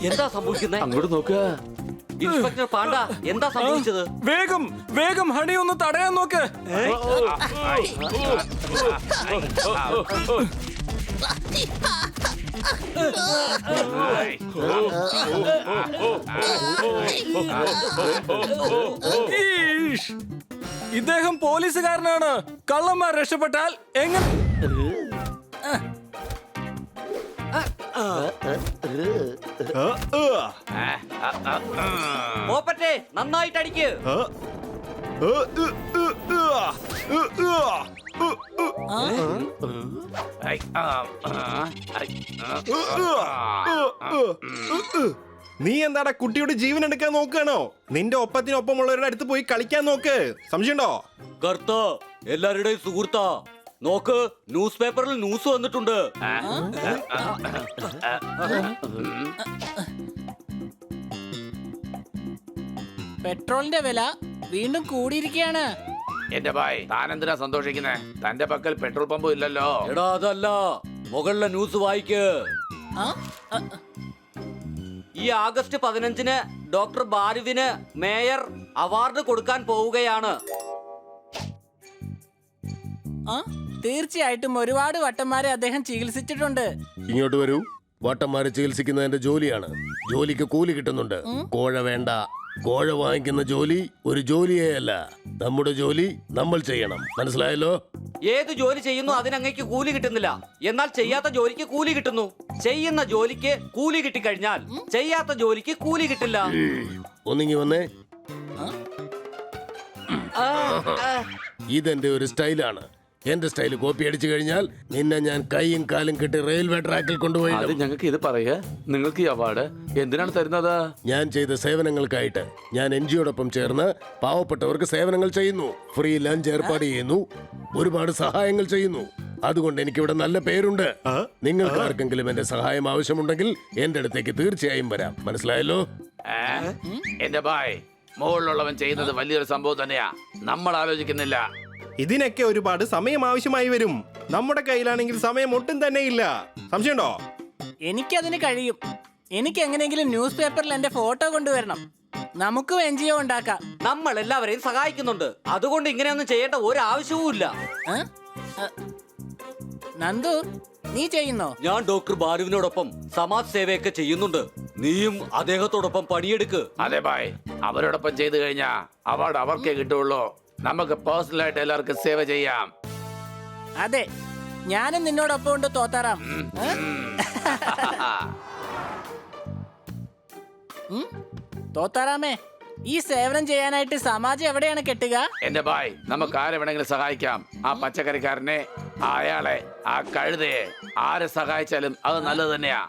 എന്താ സംഭവിക്കുന്നത്? അങ്ങോട്ട് നോക്കുക. ഇൻസ്പെക്ടർ പാണ്ഡ, എന്താ സംഭവിച്ചത്? വേഗം വേഗം ഹണി ഒന്ന് തടയാൻ നോക്ക്. ഈഷ്, ഇദ്ദേഹം പോലീസുകാരനാണ്. കള്ളന്മാർ രക്ഷപ്പെട്ടാൽ എങ്ങനെ? പോപ്പറ്റെ, നന്നായിട്ട് അടിക്ക്. നീ എന്താടാ കുട്ടിയുടെ ജീവൻ എടുക്കാൻ നോക്കുകയാണോ? നിന്റെ ഒപ്പത്തിനൊപ്പമുള്ളവരുടെ അടുത്ത് പോയി കളിക്കാൻ നോക്ക്. സംശയമുണ്ടോ? ഗർത്ത എല്ലാവരുടെയും സുഹൃത്താ. നോക്ക്, ന്യൂസ് പേപ്പറിൽ ന്യൂസ് വന്നിട്ടുണ്ട്. പെട്രോളിന്റെ വില വീണ്ടും കൂടിയിരിക്കുകയാണ്. എന്റെ ഭായ്, താനെന്തിനാ സന്തോഷിക്കുന്നേ? തന്റെ പക്കൽ പെട്രോൾ പമ്പും ഇല്ലല്ലോ. എടാ, അതല്ല, മുകളിലെ ന്യൂസ് വായിക്ക്. ആ? ഈ ആഗസ്റ്റ് 15-ന് ഡോക്ടർ ബാരുവിന് മേയർ അവാർഡ് കൊടുക്കാൻ പോവുകയാണ്. ആ? തീർച്ചയായിട്ടും ഒരുപാട് വട്ടന്മാരെ അദ്ദേഹം ചികിത്സിച്ചിട്ടുണ്ട്. ഇങ്ങോട്ട് വരൂ. വട്ടന്മാരെ ചികിത്സിക്കുന്നത് എന്റെ ജോലിയാണ്. ജോലിക്ക് കൂലി കിട്ടുന്നുണ്ട്. കോഴ വേണ്ട. കോഴ വാങ്ങിക്കുന്ന ജോലി ഒരു ജോലിയേ അല്ല. നമ്മുടെ ജോലി നമ്മൾ ചെയ്യണം. മനസ്സിലായല്ലോ? ഏത് ജോലി ചെയ്യുന്നു അതിനങ്ങയ്ക്ക് കൂലി കിട്ടുന്നില്ല. എന്നാൽ ചെയ്യാത്ത ജോലിക്ക് കൂലി കിട്ടുന്നു. ചെയ്യുന്ന ജോലിക്ക് കൂലി കിട്ടിക്കഴിഞ്ഞാൽ ചെയ്യാത്ത ജോലിക്ക് കൂലി കിട്ടില്ല. ഒന്നിങ്ങി വന്നേ. ആ, ആ. ഇതെന്റെ ഒരു സ്റ്റൈലാണ്. എന്റെ സ്റ്റൈല് കോപ്പി അടിച്ചു കഴിഞ്ഞാൽ നിന്നെ ഞാൻ കൈയും കാലും കെട്ടി റെയിൽവേ ട്രാക്കിൽ കൊണ്ടുപോയി. അത് ഞങ്ങൾക്ക് ഇത് പറയുക. നിങ്ങൾക്ക് ഈ അവാർഡ് എന്തിനാണ് തരുന്നത്? ഞാൻ ചെയ്ത സേവനങ്ങൾക്കായിട്ട് ഞാൻ എൻജിയോടൊപ്പം ചേർന്ന് പാവപ്പെട്ടവർക്ക് സേവനങ്ങൾ ചെയ്യുന്നു. ഫ്രീ ലഞ്ച് ഏർപ്പാട് ചെയ്യുന്നു. ഒരുപാട് സഹായങ്ങൾ ചെയ്യുന്നു. അതുകൊണ്ട് എനിക്കിവിടെ നല്ല പേരുണ്ട്. നിങ്ങൾക്ക് ആർക്കെങ്കിലും എന്റെ സഹായം ആവശ്യമുണ്ടെങ്കിൽ എന്റെ അടുത്തേക്ക് തീർച്ചയായും വരാം. മനസ്സിലായല്ലോ? എന്റെ ഭായ്, മുകളിലുള്ളവൻ ചെയ്യുന്നത് വലിയൊരു സംഭവം തന്നെയാ. നമ്മൾ ആലോചിക്കുന്നില്ല. ഇതിനൊക്കെ ഒരുപാട് സമയം ആവശ്യമായി വരും. നമ്മുടെ കയ്യിലാണെങ്കിൽ സമയം ഒട്ടും തന്നെ ഇല്ല. സംശയമുണ്ടോ? എനിക്കതിന് കഴിയും. എനിക്ക് എങ്ങനെയെങ്കിലും ന്യൂസ് പേപ്പറിൽ എന്റെ ഫോട്ടോ കൊണ്ടുവരണം. നമുക്കും എൻജിഒ ഉണ്ടാക്കാം. നമ്മൾ എല്ലാവരെയും സഹായിക്കുന്നുണ്ട്. അതുകൊണ്ട് ഇങ്ങനെയൊന്നും ചെയ്യേണ്ട ഒരു ആവശ്യവും ഇല്ല. ആ? നന്ദു, നീ ചെയ്യുന്നോ? ഞാൻ ഡോക്ടർ ബാലുവിനോടൊപ്പം സമാജ് സേവയൊക്കെ ചെയ്യുന്നുണ്ട്. നീയും അദ്ദേഹത്തോടൊപ്പം പണിയെടുക്ക്. അതെ ഭായ്, അവരോടൊപ്പം ചെയ്തു കഴിഞ്ഞാ അവാർഡ് അവർക്കേ കിട്ടുള്ളൂ. നമുക്ക് പേഴ്സണലായിട്ട് എല്ലാവർക്കും സേവ ചെയ്യാം. അതെ, ഞാനും നിന്നോടൊപ്പം ഉണ്ട് തോത്താറാം. തോത്താറാമേ, ഈ സേവനം ചെയ്യാനായിട്ട് സമാജം എവിടെയാണ് കെട്ടുക? എന്റെ ഭായ്, നമുക്ക് ആരെ വേണമെങ്കിലും സഹായിക്കാം. ആ പച്ചക്കറിക്കാരനെ, അയാളെ, ആ കഴുതയെ, ആരെ സഹായിച്ചാലും അത് നല്ലത് തന്നെയാ.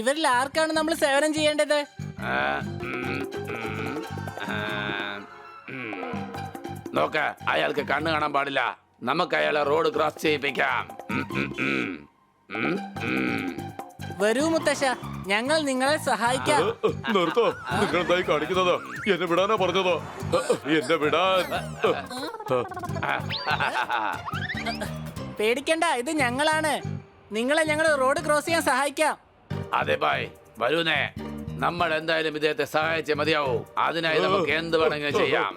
ഇവരിൽ ആർക്കാണ് നമ്മൾ സേവനം ചെയ്യേണ്ടത്? നോക്ക്, അയാൾക്ക് കണ്ണ് കാണാൻ പാടില്ല. നമുക്ക് അയാളെ റോഡ് ക്രോസ് ചെയ്യിപ്പിക്കാം. വരൂ മുത്തശ്ശ, ഞങ്ങൾ നിങ്ങളെ സഹായിക്കാം. നിർത്തോ, നിങ്ങൾ എന്തായി കാണിക്കുന്നത്? എന്നെ വിടാനാ പറഞ്ഞതോ? എന്നെ വിടാൻ. പേടിക്കണ്ട, ഇത് ഞങ്ങളാണ്. നിങ്ങളെ ഞങ്ങൾ റോഡ് ക്രോസ് ചെയ്യാൻ സഹായിക്കാം. അതെ ഭായ്, വരൂന്നേ. നമ്മൾ എന്തായാലും ഇദ്ദേഹത്തെ സഹായിച്ചേ മതിയാവൂ. അതിനായി നമുക്ക് എന്ത് വേണമെങ്കിലും ചെയ്യാം.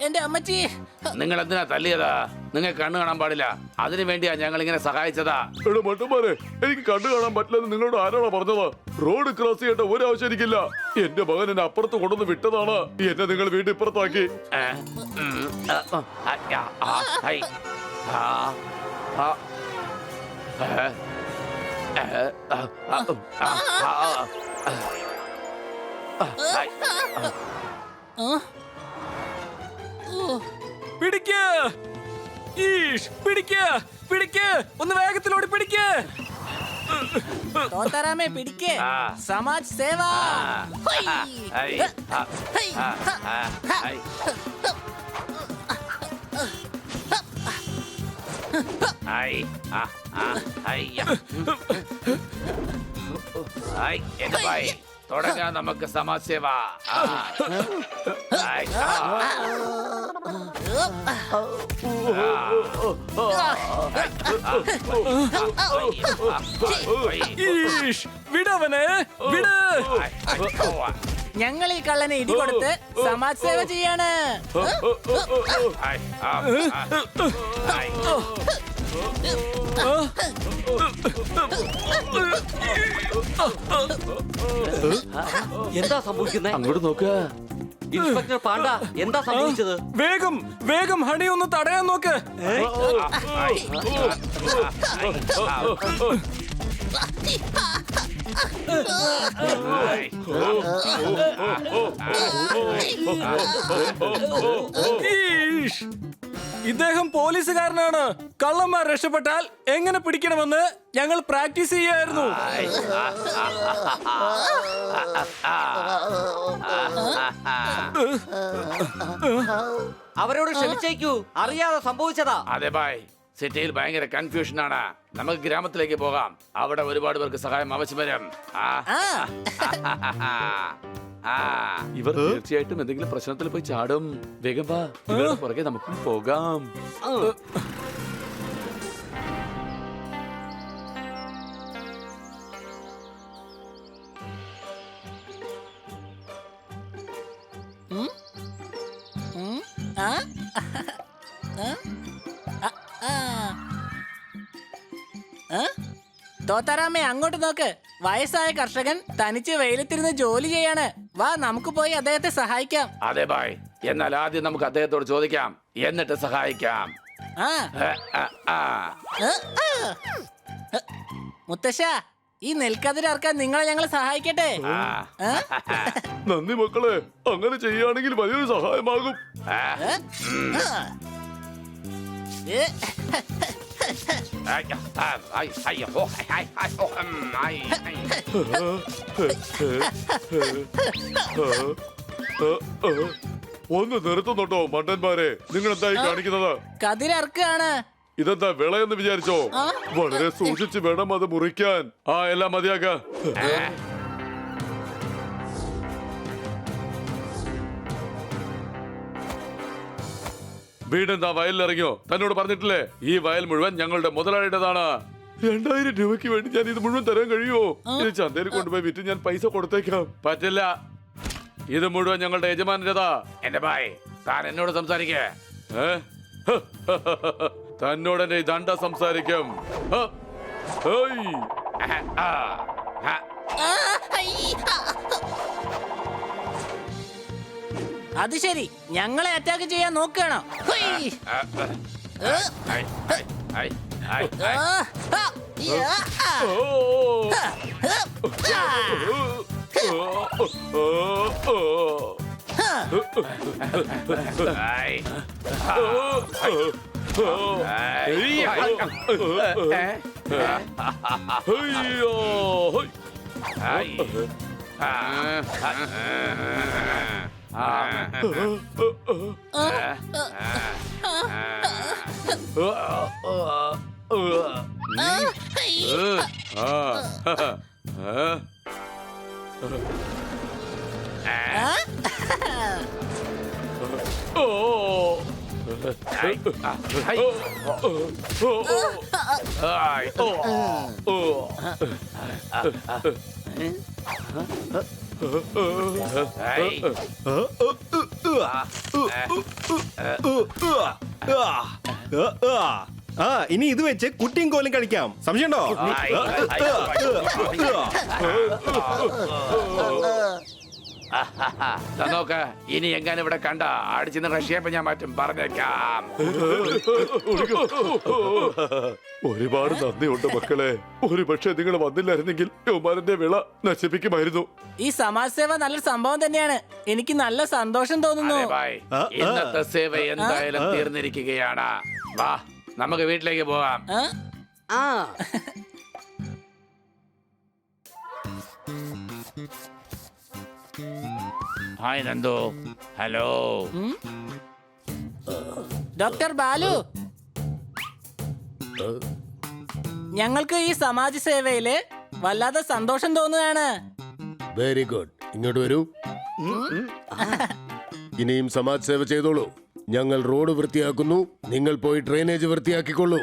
എന്റെ അമ്മച്ചി, നിങ്ങൾ എന്തിനാ തല്ലിയതാ? നിങ്ങൾ കണ്ണു കാണാൻ പാടില്ല. അതിനു വേണ്ടിയാ ഞങ്ങൾ ഇങ്ങനെ സഹായിച്ചതാ. എടാ മട്ടന്മാരെ, എനിക്ക് കണ്ടു കാണാൻ പറ്റില്ലെന്ന് നിങ്ങളോട് ആരാണോ പറഞ്ഞത്? റോഡ് ക്രോസ് ചെയ്യേണ്ട ഒരു ആവശ്യം എനിക്കില്ല. എന്റെ മകൻ എന്നെ അപ്പുറത്ത് കൊണ്ടുവന്ന് വിട്ടതാണ്. എന്നെ നിങ്ങൾ വീണ്ടും ഇപ്പുറത്താക്കി. പിടിക്ക് ഈഷ്, പിടിക്ക് പിടിക്ക്, ഒന്ന് വേഗത്തിലോടി പിടിക്ക്. തോത്താറാമേ പിടിക്കേ. സമാജ് സേവ. തുടങ്ങാം നമുക്ക് സമാജസേവ. ഈഷ്, വിടവനെ വിട്. ഞങ്ങൾ ഈ കള്ളനെ ഇടി കൊടുത്ത് സമാജ് സേവ ചെയ്യാണ്. എന്താ സംഭവിക്കുന്നത്? അങ്ങോട്ട് നോക്കുക. ഇൻസ്പെക്ടർ പാണ്ഡ, എന്താ സംഭവിച്ചത്? വേഗം വേഗം ഹണി ഒന്ന് തടയാൻ നോക്ക്. ഈഷ്, ഇദ്ദേഹം പോലീസുകാരനാണ്. കള്ളന്മാർ രക്ഷപ്പെട്ടാൽ എങ്ങനെ പിടിക്കണമെന്ന് ഞങ്ങൾ പ്രാക്ടീസ് ചെയ്യായിരുന്നു. അവരോട് ക്ഷമിച്ചേക്കൂ, അറിയാതെ സംഭവിച്ചതാ. അതെ ബായ്, സിറ്റിയിൽ ഭയങ്കര കൺഫ്യൂഷൻ ആണ്. നമുക്ക് ഗ്രാമത്തിലേക്ക് പോകാം. അവിടെ ഒരുപാട് പേർക്ക് സഹായം ആവശ്യം വരും. ഇവർ തീർച്ചയായിട്ടും എന്തെങ്കിലും പ്രശ്നത്തിൽ പോയി ചാടും. വേഗം വാ, ഇവരുടെ പുറകെ നമുക്ക് പോകാം. തോത്താറാമേ, അങ്ങോട്ട് നോക്ക്. വയസ്സായ കർഷകൻ തനിച്ച് വെയിലത്തിരുന്ന് ജോലി ചെയ്യാണ്. വാ, നമുക്ക് പോയി അദ്ദേഹത്തെ സഹായിക്കാം. അതെ ബായ്, എന്നാൽ ആദ്യം നമുക്ക് അദ്ദേഹത്തോട് ചോദിക്കാം, എന്നിട്ട് സഹായിക്കാം. മുത്തശ്ശ, ഈ നെൽക്കതിർ ഇറക്കാൻ നിങ്ങളെ ഞങ്ങൾ സഹായിക്കട്ടെ. നന്ദി മക്കളെ, അങ്ങനെ ചെയ്യുകയാണെങ്കിൽ വലിയൊരു സഹായമാകും. ഒന്ന് നിർത്തുന്നുണ്ടോ മണ്ടന്മാരെ? നിങ്ങൾ എന്തായി കാണിക്കുന്നത്? കതിരർക്കാണ്. ഇതെന്താ വിളയെന്ന് വിചാരിച്ചോ? വളരെ സൂക്ഷിച്ച് വേണം അത് മുറിക്കാൻ. എല്ലാം മതിയാക്ക. വീടെന്താ വയലിലിറങ്ങിയോ? തന്നോട് പറഞ്ഞിട്ടില്ലേ ഈ വയൽ മുഴുവൻ ഞങ്ങളുടെ മുതലാളിയുടേതാണ്. 2000 രൂപയ്ക്ക് വേണ്ടി ഞാൻ ഇത് മുഴുവൻ തരാൻ കഴിയുമോ? ഇത് ചന്തയിൽ കൊണ്ടുപോയി വിറ്റ് ഞാൻ പൈസ കൊടുത്തേക്കാം. പറ്റില്ല, ഇത് മുഴുവൻ ഞങ്ങളുടെ യജമാനന്റേതാ. എന്റെ ബായ്, താൻ എന്നോട് സംസാരിക്കേ. തന്നോട് എന്റെ ദണ്ഡ സംസാരിക്കും. അത് ശരി, ഞങ്ങളെ അറ്റാക്ക് ചെയ്യാൻ നോക്കുകയാണോ? ഇനി ഇത് വെച്ച് കുട്ടിയും കോലും കളിക്കാം. സംശയമുണ്ടോ? നോക്ക, ഇനി എങ്ങനെ ഇവിടെ കണ്ട അടിച്ചിന്ന് റഷ്യ ഞാൻ മാറ്റും പറഞ്ഞേക്കാം. ഒരുപാട് നന്ദിയുണ്ട് മക്കളെ. ഒരു പക്ഷെ നിങ്ങൾ വന്നില്ലായിരുന്നെങ്കിൽ യുവമാരന്റെ വിള നശിപ്പിക്കുമായിരുന്നു. ഈ സമാജ് സേവ നല്ലൊരു സംഭവം തന്നെയാണ്. എനിക്ക് നല്ല സന്തോഷം തോന്നുന്നു. ഇന്നത്തെ സേവ എന്തായാലും തീർന്നിരിക്കുകയാണ്. വാ, നമുക്ക് വീട്ടിലേക്ക് പോകാം. Hi Nandu. Hello doctor Balu, ഞങ്ങൾക്ക് ഈ സമാജ സേവയില് വല്ലാതെ സന്തോഷം തോന്നുകയാണ്. Very good. ഇങ്ങോട്ട് വരൂ. ഇനിയും സമാജ് സേവ ചെയ്തോളൂ. ഞങ്ങൾ റോഡ് വൃത്തിയാക്കുന്നു, നിങ്ങൾ പോയി ഡ്രെയിനേജ് വൃത്തിയാക്കിക്കൊള്ളൂ.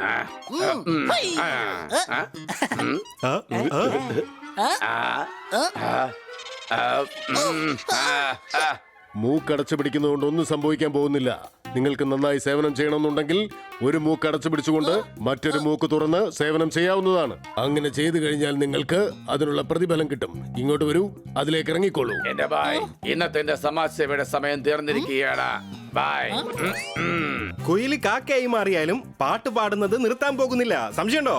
മൂക്കടച്ചു പിടിക്കുന്നതുകൊണ്ട് ഒന്നും സംഭവിക്കാൻ പോകുന്നില്ല. നിങ്ങൾക്ക് നന്നായി സേവനം ചെയ്യണമെന്നുണ്ടെങ്കിൽ ഒരു മൂക്ക് അടച്ചു പിടിച്ചുകൊണ്ട് മറ്റൊരു മൂക്ക് തുറന്ന് സേവനം ചെയ്യാവുന്നതാണ്. അങ്ങനെ ചെയ്തു കഴിഞ്ഞാൽ നിങ്ങൾക്ക് അതിനുള്ള പ്രതിഫലം കിട്ടും. ഇങ്ങോട്ട് വരൂ, അതിലേക്ക് ഇറങ്ങിക്കോളൂ. എന്റെ ബായ്, ഇന്നത്തെ എന്റെ സമാജ് സേവയുടെ സമയം തീർന്നിരിക്കുകയാണ്. ബായ്. കുയില് കാക്കയായി മാറിയാലും പാട്ട് പാടുന്നത് നിർത്താൻ പോകുന്നില്ല. സംശയമുണ്ടോ?